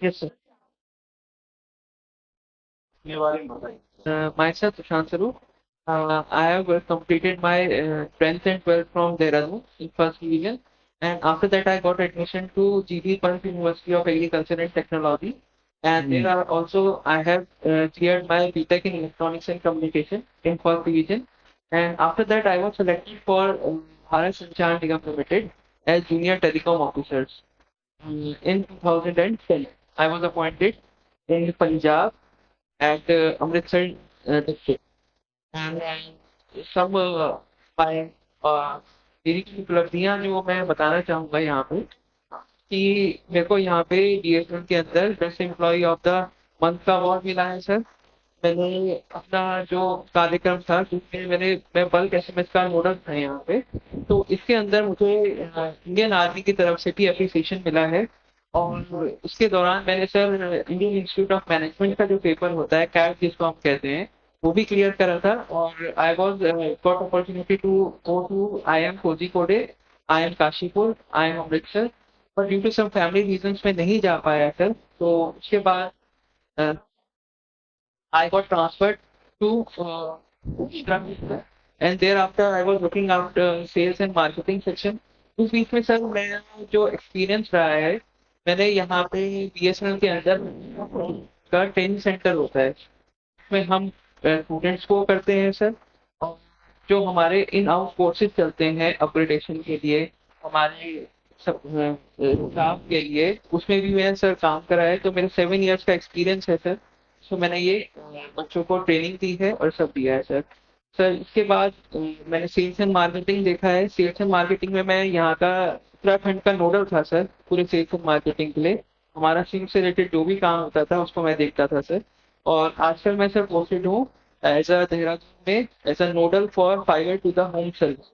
Yes, sir. Myself, Sushant Saru. I have completed my 10th and 12th from Dehradun in first division, and after that I got admission to GD Pant University of Agriculture and Technology. And there are also I have cleared my BTech in Electronics and Communication in first division. And after that I was selected for Bharat Sanchar Nigam Limited as junior telecom officers. In 2010, I was appointed in Punjab at Amritsar district. And some my मेरी कुछ उपलब्धियां जो मैं बताना चाहूंगा यहाँ पे कि मेरे को यहाँ पे DSL के अंदर best employ of the month का अवार्ड मिला है सर। मैंने अपना जो कार्यक्रम था जिसमें मैं बल्क एसएमएस का नोडल था यहाँ पे, तो इसके अंदर मुझे इंडियन आर्मी की तरफ से भी अप्रिसिएशन मिला है। और उसके दौरान मैंने sir Indian institute of management का जो पेपर होता है कैट जिसको हम कहते हैं वो भी क्लियर करा था। और I was got opportunity to go to IIM Kozhikode, IIM Kashipur, IIM Amritsar. पर due to some family reasons में नहीं जा पाया सर। तो उसके बाद I got transferred to Scrum, and thereafter I was looking after sales and marketing section. उस बीच में सर मेरा जो एक्सपीरियंस रहा है, मैंने यहाँ पे BSNL के अंदर का ट्रेनिंग सेंटर होता है उसमें हम स्टूडेंट्स को करते हैं सर। और जो हमारे इन आउट कोर्सेज चलते हैं अपग्रेडेशन के लिए हमारे स्टाफ के लिए, उसमें भी मैंने सर काम करा है। तो मेरे 7 इयर्स का एक्सपीरियंस है सर। सो मैंने ये बच्चों को ट्रेनिंग दी है और सब दिया है सर। सर इसके बाद मैंने सेल्स एंड मार्केटिंग देखा है। सेल्स एंड मार्केटिंग में मैं यहाँ का उत्तराखंड का नोडल था सर पूरे सेल्स एंड मार्केटिंग के लिए। हमारा सिम से रिलेटेड जो भी काम होता था उसको मैं देखता था सर। और आजकल मैं सर पोस्टेड हूँ एज अ देहरादून में as a nodal for fibre to the home service.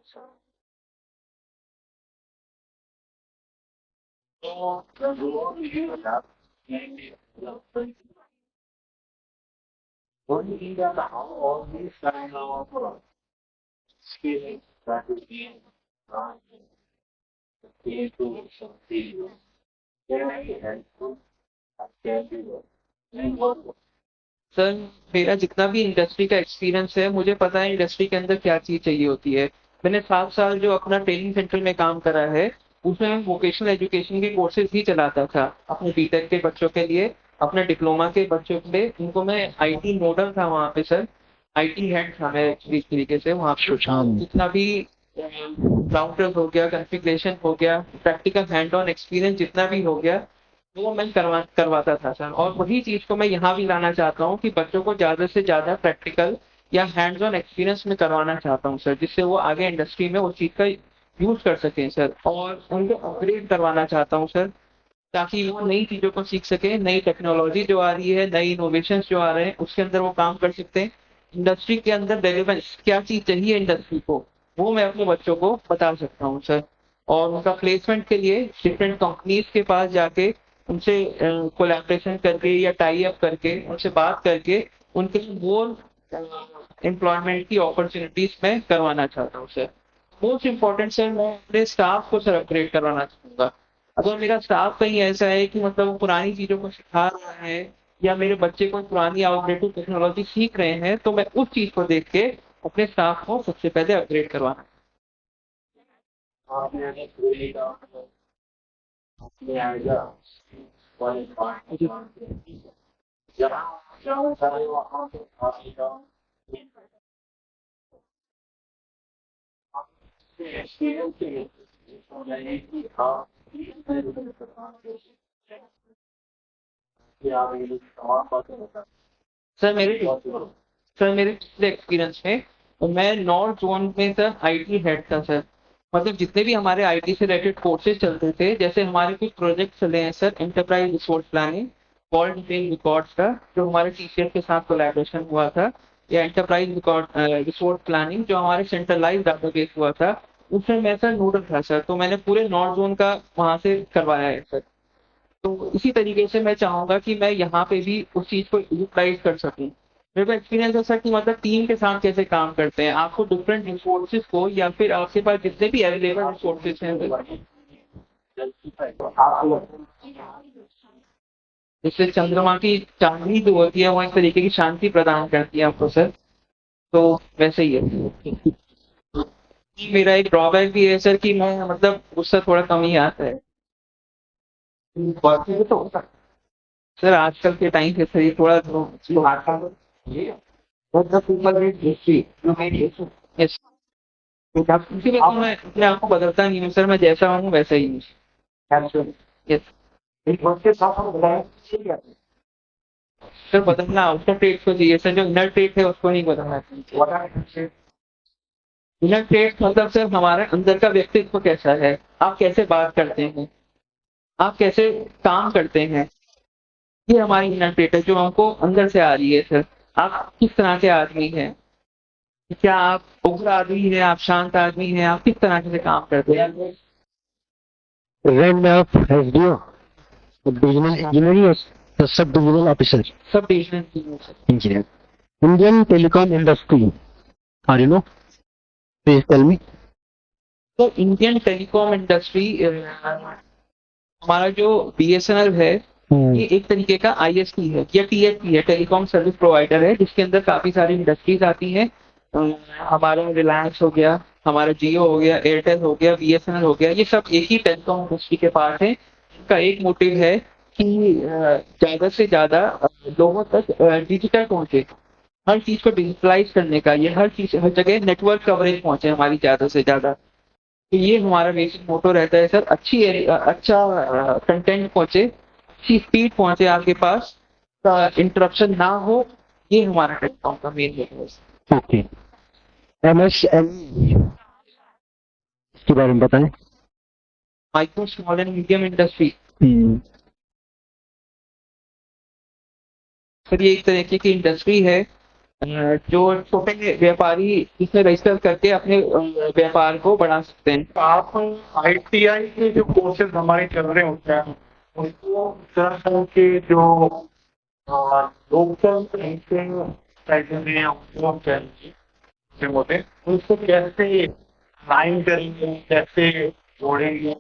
Sir मेरा जितना भी इंडस्ट्री का एक्सपीरियंस है मुझे पता है इंडस्ट्री के अंदर क्या चीज चाहिए होती है। मैंने 7 साल जो अपना ट्रेनिंग सेंटर में काम करा है उसमें मैं वोकेशनल एजुकेशन के कोर्सेज ही चलाता था अपने बीटेक के बच्चों के लिए, अपने डिप्लोमा के बच्चों के लिए। उनको मैं आईटी नोडल था वहाँ पे सर, आईटी हेड था मैं एक तरीके से वहाँ पे। जितना भी राउटर्स हो गया, कॉन्फ़िगरेशन हो गया, प्रैक्टिकल हैंड ऑन एक्सपीरियंस जितना भी हो गया वो मैं करवाता था सर। और वही चीज को मैं यहाँ भी लाना चाहता हूँ कि बच्चों को ज्यादा से ज्यादा प्रैक्टिकल या हैंड्स ऑन एक्सपीरियंस में करवाना चाहता हूँ सर, जिससे वो आगे इंडस्ट्री में उस चीज का यूज कर सकें सर। और उनको अपग्रेड करवाना चाहता हूँ सर ताकि वो नई चीजों को सीख सके, नई टेक्नोलॉजी जो आ रही है, नई इनोवेशन जो आ रहे हैं उसके अंदर वो काम कर सकते हैं। इंडस्ट्री के अंदर रेलेवेंस क्या चीज चाहिए इंडस्ट्री को वो मैं अपने बच्चों को बता सकता हूँ सर। और उनका प्लेसमेंट के लिए डिफरेंट कंपनीज के पास जाके उनसे कोलैबोरेशन करके या टाई अप करके उनसे बात करके उनके मोर एम्प्लॉयमेंट की अपॉर्चुनिटीज मैं करवाना चाहता हूँ सर। मोस्ट इम्पोर्टेंट सर मैं अपने स्टाफ को सर अपग्रेड करवाना चाहूंगा। अगर मेरा स्टाफ कहीं ऐसा है कि मतलब वो पुरानी चीजों को सिखा रहा है या मेरे बच्चे कोई पुरानी आउटडेटेड टेक्नोलॉजी सीख रहे हैं तो मैं उस चीज को देख के अपने स्टाफ को सबसे पहले अपग्रेड करवाना। सर मेरे सर मेरे पिछले एक्सपीरियंस में तो मैं नॉर्थ जोन में सर आईटी हेड था सर। मतलब जितने भी हमारे आईटी से रिलेटेड कोर्सेज चलते थे, जैसे हमारे कुछ प्रोजेक्ट चले हैं sir, enterprise resource planning, world detail records का जो हमारे टीसीएस के साथ कोलैबोरेशन हुआ था, या एंटरप्राइज रिकॉर्ड रिसोर्स प्लानिंग जो हमारे सेंट्रलाइज डाटाबेस हुआ था, उसमें मैं सर नोडल था सर। तो मैंने पूरे नॉर्थ जोन का वहां से करवाया है सर। तो इसी तरीके से मैं चाहूंगा कि मैं यहाँ पे भी उस चीज को यूटिलाइज कर सकूं। मेरे को एक्सपीरियंस है सर कि मतलब टीम के साथ कैसे काम करते हैं, आपको डिफरेंट रिसोर्सेज को या फिर आपके पास जितने भी अवेलेबल रिसोर्सेज हैं जिससे चंद्रमा की चांदनी जो होती है वो एक तरीके की शांति प्रदान करती है आपको सर। तो वैसे ही है। मेरा एक ड्रॉबैक भी है सर कि मैं मतलब गुस्सा थोड़ा कम ही आता है। बाकी तो सर आजकल के टाइम पे सर ये थोड़ा तो आता है। But the people read history, you read history. Yes. इसीलिए तो मैं अपने आप को बदलता नहीं हूँ सर, मैं जैसा हूँ वैसा ही हूँ। Absolutely. Yes. एक वक्त के साथ हम बदलाव चाहिए। सर बदलना आउटर ट्रेड को चाहिए सर, जो इनर ट्रेड है उसको नहीं बदलना चाहिए। इनर ट्रेड मतलब सर हमारे अंदर का व्यक्तित्व कैसा है, आप कैसे बात करते हैं, आप कैसे काम करते हैं, ये हमारी इनर ट्रेड है जो हमको अंदर से आ रही है सर। आप किस तरह के आदमी हैं, क्या आप उग्र आदमी हैं, आप शांत आदमी हैं, आप किस तरह से काम करते हैं। Rank of SDO, Divisional Engineering or Sub-Divisional Officer, sub division Engineer. Indian Telecom Industry. Are you know? Please tell me. तो इंडियन टेलीकॉम इंडस्ट्री हमारा जो बीएसएनएल है ये एक तरीके का आईएसपी है या टीएसपी है, टेलीकॉम सर्विस प्रोवाइडर है, जिसके अंदर काफी सारी इंडस्ट्रीज आती हैं। हमारा रिलायंस हो गया, हमारा जियो हो गया, एयरटेल हो गया, बीएसएनएल हो गया, ये सब एक ही टेलीकॉम इंडस्ट्री के पार्ट है। इनका एक मोटिव है कि ज्यादा से ज्यादा लोगों तक डिजिटल पहुंचे, हर चीज को डिजिटलाइज करने का, ये हर चीज हर जगह नेटवर्क कवरेज पहुंचे हमारी ज्यादा से ज्यादा। तो ये हमारा बेसिक मोटो रहता है सर, अच्छा कंटेंट पहुंचे, अच्छी स्पीड पहुंचे आपके पास, इंटरप्शन ना हो, ये हमारा टेलीकॉम का मेन मोटो है। Okay. MSME इसके बारे में बताएं. Micro small and medium industry sir ये एक तरीके की इंडस्ट्री है जो छोटे व्यापारी इसमें रजिस्टर करके अपने व्यापार को बढ़ा सकते हैं। आप आईटीआई के जो कोर्सेज हमारे चल रहे होते हैं उसको तरह के जो लोकल होते उसको कैसे लाइन करेंगे, कैसे जोड़ेंगे,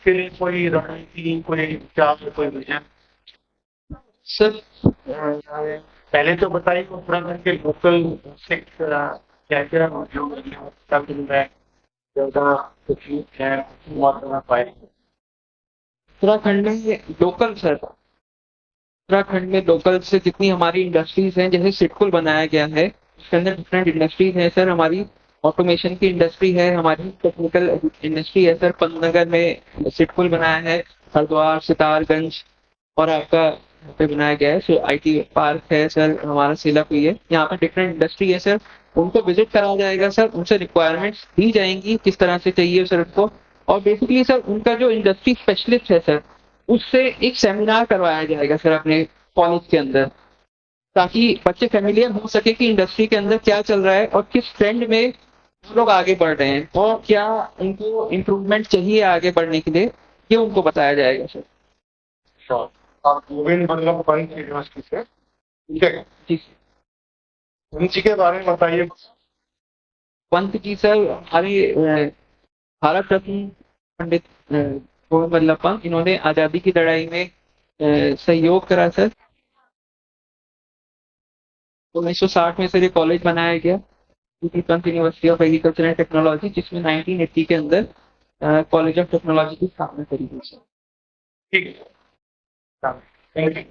फिर कोई रणनीति, कोई विचार, कोई विजन सर पहले तो बताइए उत्तराखंड के लोकल क्या क्या जो मिल रहा है, ज्यादा कुछ है मात्रा पाए। उत्तराखंड में लोकल सर, उत्तराखंड में लोकल से जितनी हमारी इंडस्ट्रीज हैं, जैसे सिटकुल बनाया गया है उसके अंदर डिफरेंट इंडस्ट्रीज हैं सर। हमारी ऑटोमेशन की इंडस्ट्री है, हमारी टेक्निकल इंडस्ट्री है सर। पंतनगर में सिटकुल बनाया है, हरिद्वार, सितारगंज और आपका यहाँ पे बनाया गया है सो आईटी पार्क है सर, हमारा सिलप ही है। यहाँ पे डिफरेंट इंडस्ट्री है सर, उनको विजिट कराया जाएगा सर, उनसे रिक्वायरमेंट्स दी जाएंगी किस तरह से चाहिए सर उनको। और बेसिकली सर उनका जो इंडस्ट्री स्पेशलिस्ट है सर, उससे एक सेमिनार करवाया जाएगा सर अपने कॉलेज के अंदर, ताकि बच्चे फेमिलियर हो सके कि इंडस्ट्री के अंदर क्या चल रहा है और किस ट्रेंड में वो लोग आगे बढ़ रहे हैं और क्या उनको इम्प्रूवमेंट चाहिए आगे बढ़ने के लिए, ये उनको बताया जाएगा सर। आप गोविंद वल्लभ पंत यूनिवर्सिटी से, ठीक है जी उनकी के बारे में बताइए। पंत जी सर हमारे भारत रत्न पंडित गोविंद वल्लभ पंत, इन्होंने आजादी की लड़ाई में सहयोग करा सर। 1960 में सर ये कॉलेज बनाया गया, Pant university of agriculture and technology, जिसमें 1980 के अंदर कॉलेज ऑफ टेक्नोलॉजी की स्थापना करी गई सर। ठीक है, थैंक यू।